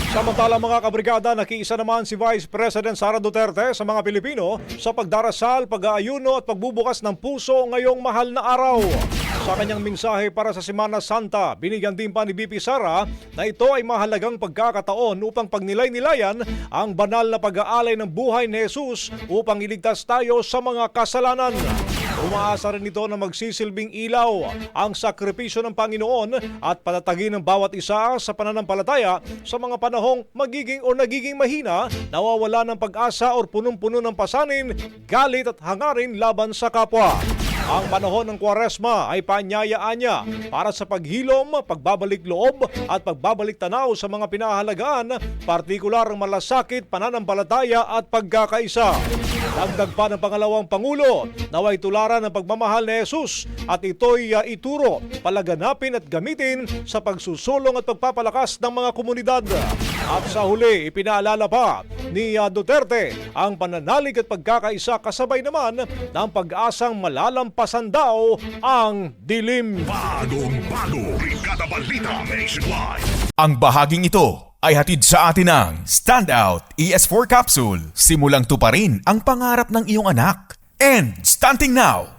Samantala mga kabrigada, nakiisa naman si Vice President Sara Duterte sa mga Pilipino sa pagdarasal, pag-aayuno at pagbubukas ng puso ngayong mahal na araw. Sa kanyang mensahe para sa Semana Santa, binigyan din pa ni VP Sara na ito ay mahalagang pagkakataon upang pagnilay-nilayan ang banal na pag-aalay ng buhay ni Jesus upang iligtas tayo sa mga kasalanan. Umaasa rin ito na magsisilbing ilaw ang sakripisyo ng Panginoon at patatagin ng bawat isa sa pananampalataya sa mga panahong magiging o nagiging mahina, nawawala ng pag-asa o punong-puno ng pasanin, galit at hangarin laban sa kapwa. Ang panahon ng Kwaresma ay paanyayaan niya para sa paghilom, pagbabalik loob at pagbabalik tanaw sa mga pinahalagaan, partikular ang malasakit, pananampalataya at pagkakaisa. Dagdag pa ng pangalawang Pangulo, naway tularan ng pagmamahal ni Jesus at ito'y ituro, palaganapin at gamitin sa pagsusulong at pagpapalakas ng mga komunidad. At sa huli, ipinaalala pa ni Duterte ang pananalig at pagkakaisa kasabay naman ng pag-asang malalampasan daw ang dilim. Bagong-bago, Brigada Balita Nationwide. Ang bahaging ito ay hatid sa atin ng Standout ES4 Capsule. Simulang tuparin ang pangarap ng iyong anak. And stunting now!